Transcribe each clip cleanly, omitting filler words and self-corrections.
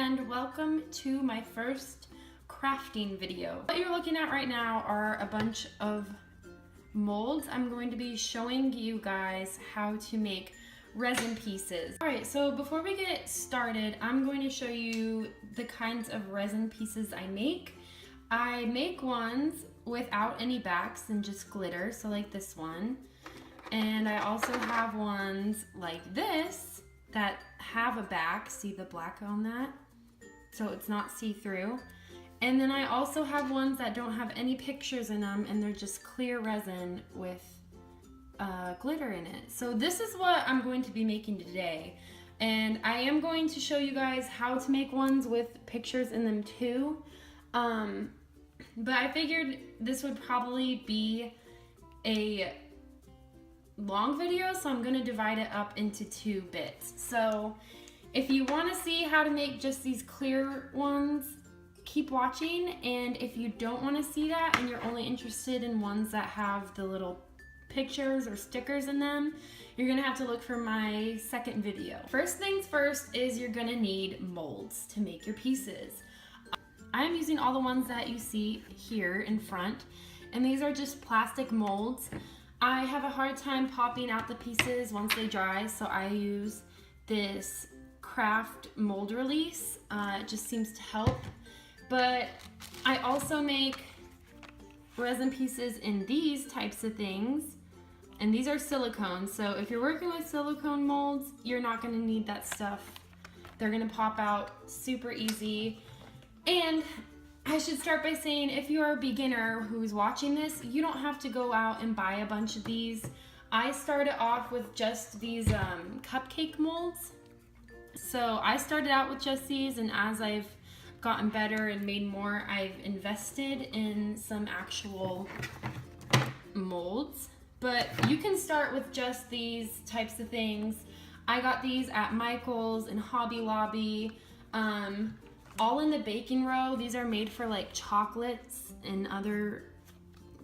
and welcome to my first crafting video. What you're looking at right now are a bunch of molds. I'm going to be showing you guys how to make resin pieces. Alright, so before we get started, I'm going to show you the kinds of resin pieces I make. I make ones without any backs and just glitter, so like this one. And I also have ones like this that have a back. See the black on that? So it's not see-through. And then I also have ones that don't have any pictures in them and they're just clear resin with glitter in it. So this is what I'm going to be making today. And I am going to show you guys how to make ones with pictures in them too. But I figured this would probably be a long video, so I'm gonna divide it up into 2 bits. So if you want to see how to make just these clear ones, keep watching. And if you don't want to see that and you're only interested in ones that have the little pictures or stickers in them, you're gonna have to look for my second video. First things first is you're gonna need molds to make your pieces. I'm using all the ones that you see here in front, and these are just plastic molds. I have a hard time popping out the pieces once they dry, so I use this craft mold release. It just seems to help. But I also make resin pieces in these types of things, and these are silicone. So if you're working with silicone molds, you're not going to need that stuff. They're going to pop out super easy. And I should start by saying, if you are a beginner who's watching this, you don't have to go out and buy a bunch of these. I started off with just these cupcake molds. So I started out with just these, and as I've gotten better and made more, I've invested in some actual molds. But you can start with just these types of things. I got these at Michael's and Hobby Lobby. All in the baking row. These are made for like chocolates and other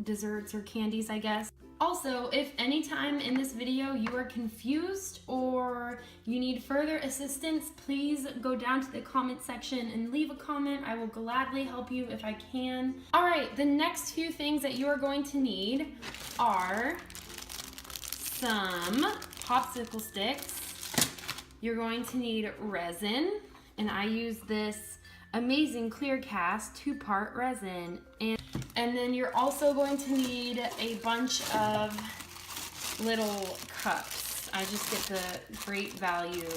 desserts or candies, I guess. Also, if anytime in this video you are confused or you need further assistance, please go down to the comment section and leave a comment. I will gladly help you if I can. All right, the next few things that you are going to need are some popsicle sticks. You're going to need resin, and I use this amazing clear cast 2-part resin, and then you're also going to need a bunch of little cups. I just get the Great Value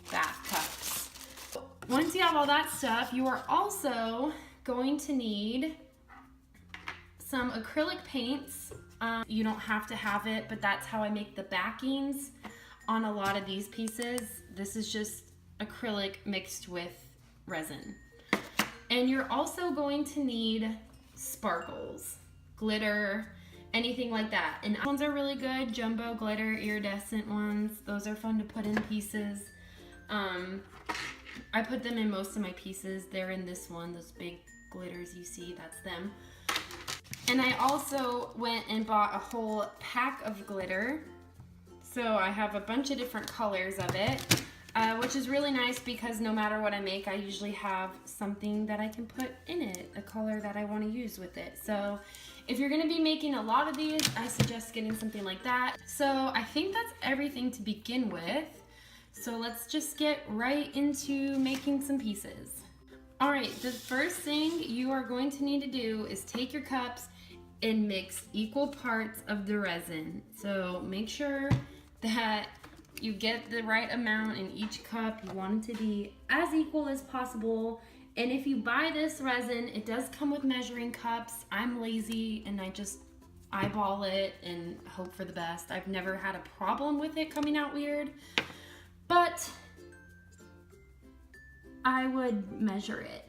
bath cups. Once you have all that stuff, you are also going to need some acrylic paints. You don't have to have it, but that's how I make the backings on a lot of these pieces. This is just acrylic mixed with resin. And you're also going to need sparkles, glitter, anything like that. And these ones are really good, jumbo glitter, iridescent ones. Those are fun to put in pieces. I put them in most of my pieces. They're in this one, those big glitters you see, that's them. And I also went and bought a whole pack of glitter. So I have a bunch of different colors of it. Which is really nice because no matter what I make, I usually have something that I can put in it, a color that I want to use with it. So if you're going to be making a lot of these, I suggest getting something like that. So I think that's everything to begin with. So let's just get right into making some pieces. All right, the first thing you are going to need to do is take your cups and mix equal parts of the resin. So make sure that you get the right amount in each cup. You want it to be as equal as possible. And if you buy this resin, it does come with measuring cups. I'm lazy and I just eyeball it and hope for the best. I've never had a problem with it coming out weird, but I would measure it.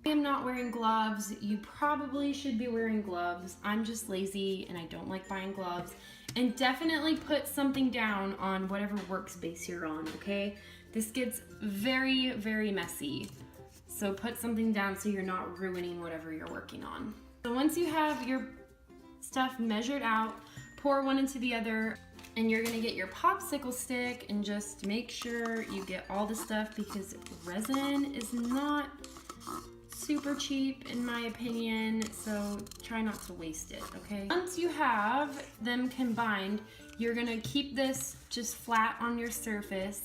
I am not wearing gloves. You probably should be wearing gloves. I'm just lazy and I don't like buying gloves. And definitely put something down on whatever workspace you're on, okay? This gets very, very messy. So put something down so you're not ruining whatever you're working on. So once you have your stuff measured out, pour one into the other. And you're gonna get your popsicle stick and just make sure you get all the stuff, because resin is not super cheap in my opinion, so try not to waste it, okay? Once you have them combined, you're gonna keep this just flat on your surface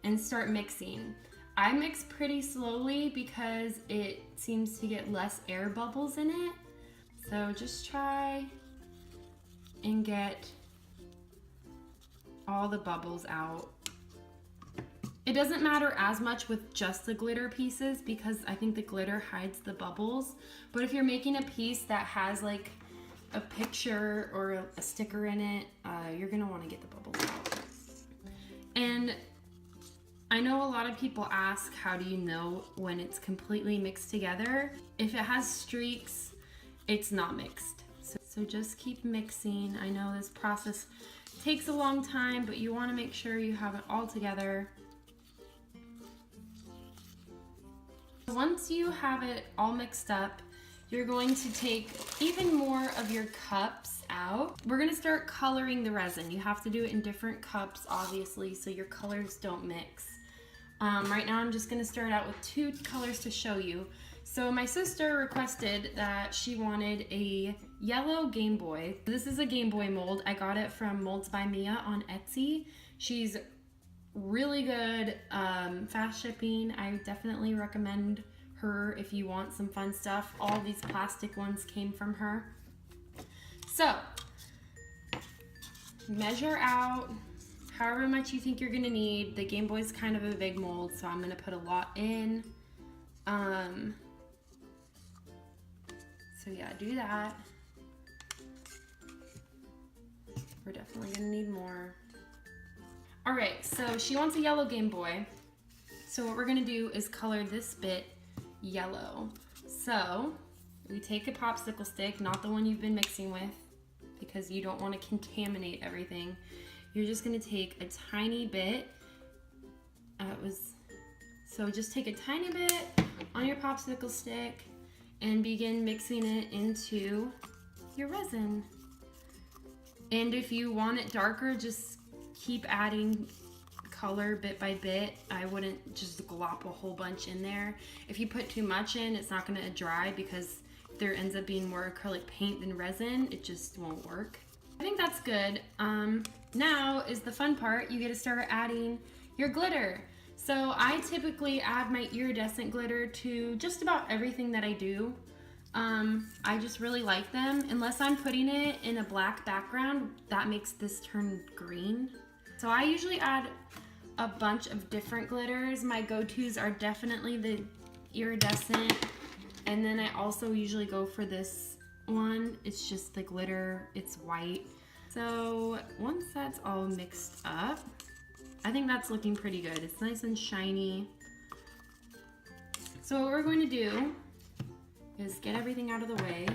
and start mixing. I mix pretty slowly because it seems to get less air bubbles in it. So just try and get all the bubbles out. It doesn't matter as much with just the glitter pieces because I think the glitter hides the bubbles. But if you're making a piece that has like a picture or a sticker in it, you're gonna wanna get the bubbles out. And I know a lot of people ask, how do you know when it's completely mixed together? If it has streaks, it's not mixed. So just keep mixing. I know this process takes a long time, but you wanna make sure you have it all together. Once you have it all mixed up, you're going to take even more of your cups out. We're gonna start coloring the resin. You have to do it in different cups, obviously, so your colors don't mix. Right now I'm just gonna start out with 2 colors to show you. So my sister requested that she wanted a yellow Game Boy. This is a Game Boy mold. I got it from Molds by Mia on Etsy. She's really good, fast shipping. I definitely recommend her if you want some fun stuff. All these plastic ones came from her. So measure out however much you think you're gonna need. The Game Boy's kind of a big mold, so I'm gonna put a lot in. So yeah, do that. We're definitely gonna need more. All right, so she wants a yellow Game Boy. So what we're gonna do is color this bit yellow. So we take a popsicle stick, not the one you've been mixing with, because you don't want to contaminate everything. You're just gonna take a tiny bit. So just take a tiny bit on your popsicle stick and begin mixing it into your resin. And if you want it darker, just keep adding color bit by bit. I wouldn't just glop a whole bunch in there. If you put too much in, it's not gonna dry because there ends up being more acrylic paint than resin. It just won't work. I think that's good. Now is the fun part. You get to start adding your glitter. So I typically add my iridescent glitter to just about everything that I do. I just really like them. Unless I'm putting it in a black background, that makes this turn green. So I usually add a bunch of different glitters. My go-tos are definitely the iridescent, and then I also usually go for this one. It's just the glitter, it's white. So once that's all mixed up, I think that's looking pretty good. It's nice and shiny. So what we're going to do is get everything out of the way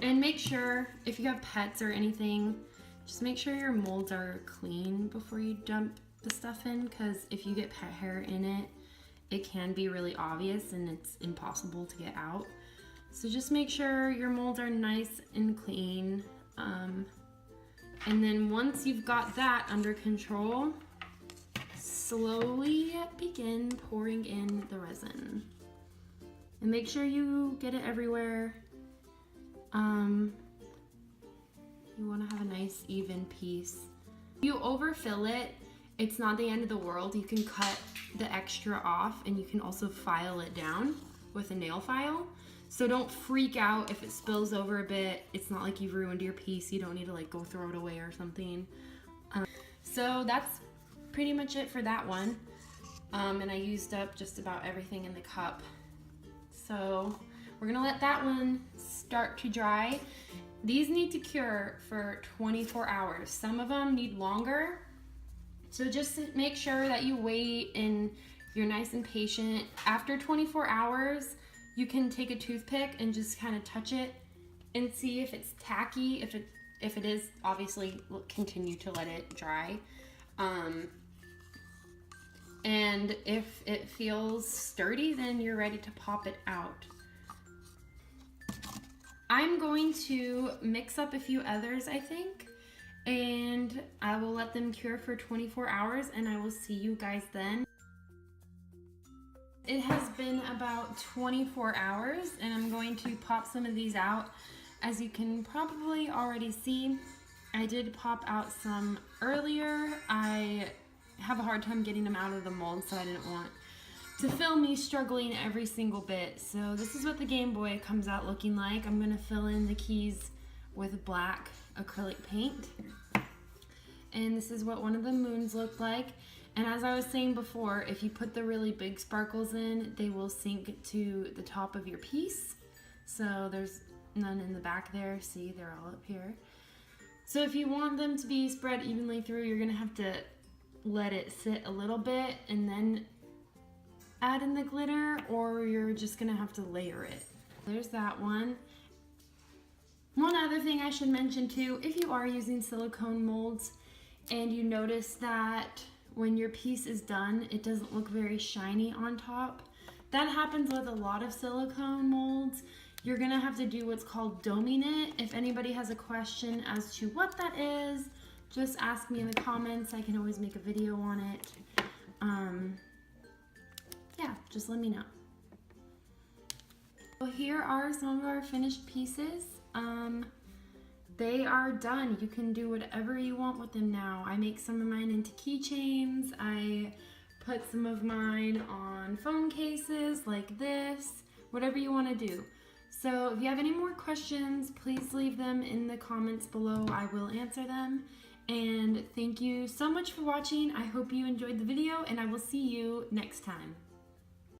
and make sure, if you have pets or anything, just make sure your molds are clean before you dump the stuff in, because if you get pet hair in it, it can be really obvious and it's impossible to get out. So just make sure your molds are nice and clean. And then once you've got that under control, slowly begin pouring in the resin. And make sure you get it everywhere. You want to have a nice even piece. If you overfill it, it's not the end of the world. You can cut the extra off, and you can also file it down with a nail file. So don't freak out if it spills over a bit. It's not like you've ruined your piece. You don't need to like go throw it away or something. So that's pretty much it for that one. And I used up just about everything in the cup. So we're gonna let that one start to dry. These need to cure for 24 hours. Some of them need longer. So just make sure that you wait and you're nice and patient. After 24 hours, you can take a toothpick and just kind of touch it and see if it's tacky. If it is, obviously continue to let it dry. And if it feels sturdy, then you're ready to pop it out. I'm going to mix up a few others, I think, and I will let them cure for 24 hours and I will see you guys then. It has been about 24 hours and I'm going to pop some of these out. As you can probably already see, I did pop out some earlier. I have a hard time getting them out of the mold, so I didn't want to film me struggling every single bit. So this is what the Game Boy comes out looking like. I'm gonna fill in the keys with black acrylic paint. And this is what one of the moons looked like. And as I was saying before, if you put the really big sparkles in, they will sink to the top of your piece. So there's none in the back there. See, they're all up here. So if you want them to be spread evenly through, you're gonna have to let it sit a little bit and then add in the glitter, or you're just gonna have to layer it. There's that one. One other thing I should mention too, if you are using silicone molds and you notice that when your piece is done, it doesn't look very shiny on top, that happens with a lot of silicone molds. You're gonna have to do what's called doming it. If anybody has a question as to what that is, just ask me in the comments. I can always make a video on it. Yeah, just let me know. Well, here are some of our finished pieces. They are done. You can do whatever you want with them now. I make some of mine into keychains. I put some of mine on phone cases like this, whatever you want to do. So if you have any more questions, please leave them in the comments below. I will answer them. And thank you so much for watching. I hope you enjoyed the video and I will see you next time.